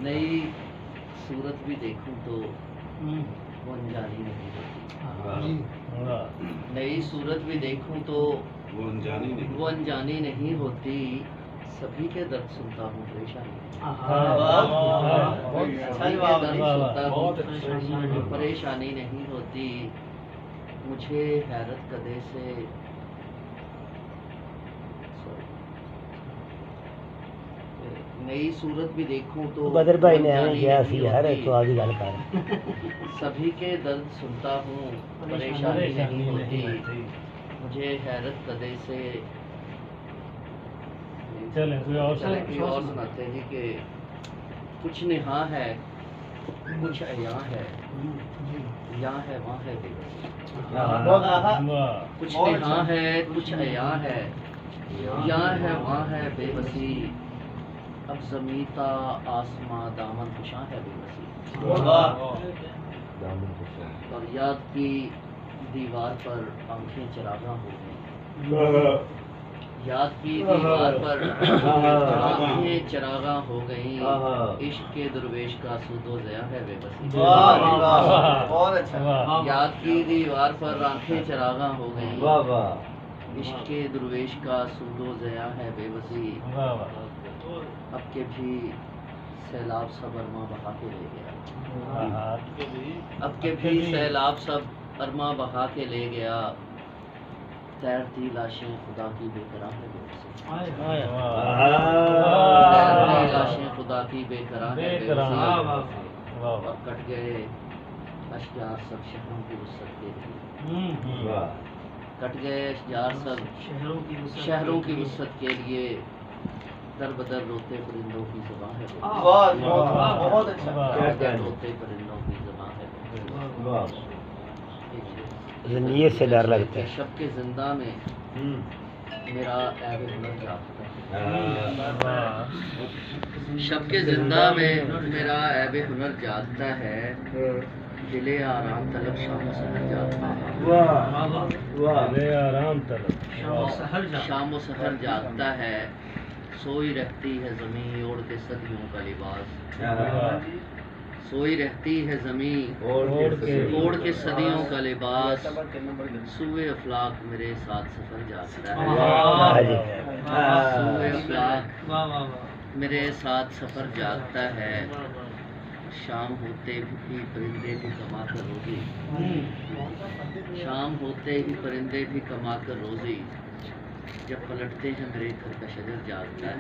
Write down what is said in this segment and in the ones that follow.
नई सूरत भी देखूं तो वो अनजानी नहीं होती। नई सूरत भी देखूं तो वो अनजानी नहीं होती। सभी के दर्द सुनता हूँ परेशानी सभी के दर्द सुनता हूँ परेशानी नहीं होती। मुझे हैरत कदे से नई सूरत भी देखूं तो बदर भाई ने अनजानी किया नहीं सी यार होती। तो आगे गल कर सभी के दर्द सुनता हूँ परेशानी नहीं होती। मुझे हैरत कदे से चलें कोई और सुनाते हैं कि कुछ निहा है कुछ अया है, यहाँ है वहाँ है बेबसी। कुछ निहा है कुछ अया है, यहाँ है वहाँ है बेबसी। अब ज़मीता आसमां दामन खुशा है बेबसी। और याद की दीवार पर आंखें चरागा हो गई। याद की दीवार पर आंखें चरागा हो गई। इश्क के दुर्वेश का सूदो ज़या है बेबसी। बहुत अच्छा। याद की दीवार पर आंखें चरागा हो गई। इश्क के दुर्वेश का सूदो ज़या है बेबसी। अब के भी सैलाब सब अरमा बहा के ले गया। अब के भी सैलाब सब अरमा बहा के ले गया। तैरती लाशें खुदा की बेकरार है बेबसी। तैरती लाशें खुदा की बेकरार है बेबसी। और कट गए अशजार सब शहरों की वसत के लिए। कट गए अशजार सब शहरों की वसत के लिए। दर बदर रोते परिंदों की ज़बान है बेबसी। बहुत अच्छा। दर बदर रोते परिंदों की ज़बान है बेबसी। नीयत से डर लगता है। शब के जिंदा में मेरा ऐब हुनर जागता है। शब के जिंदा में मेरा ऐब हुनर जागता है। दिले आराम तलब शाम सहर जागता है। आराम तलब शाम सहर जागता है। सोई रहती है ज़मीं ओढ़ के सदियों का लिबास। सोई रहती है ज़मीं ओढ़ के सदियों का लिबास। सूए अफलाक मेरे साथ सफर जागता है। सूए अफलाक मेरे साथ सफर जागता है। शाम होते भी परिंदे भी कमा कर रोज़ी। शाम होते ही परिंदे भी कमा कर रोज़ी। जब पलटते हैं मेरे घर का शजर जागता है।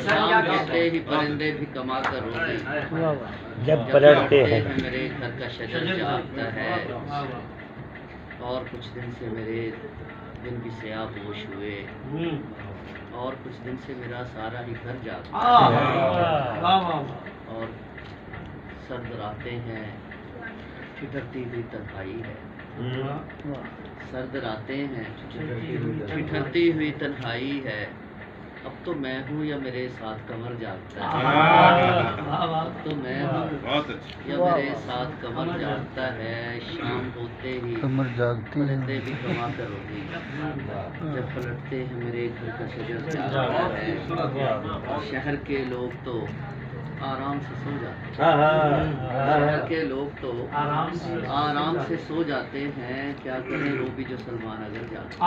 शाम होते ही परिंदे भी कमा कर रोज़ी। जब पलटते हैं मेरे घर का शजर जागता है। और कुछ दिन से मेरे दिन भी स्यापोश हुए। और कुछ दिन से मेरा सारा ही घर जागता है। और सर्द रातें हैं ठिठुरती हुई तन्हाई है। सर्द रातें हैं ठिठुरती हुई तन्हाई है। अब तो मैं हूँ या मेरे साथ कमर जागता है। अब तो मैं हूँ या मेरे साथ कमर जागता है। शाम होते ही परिंदे भी कमा कर रोज़ी। जब पलटते हैं मेरे घर का शजर जागता है। शहर के लोग तो आराम से सो जाते हैं। शहर के लोग तो आराम से सो जाते हैं। क्या करें वो भी जो सलमान अगर जाते हैं।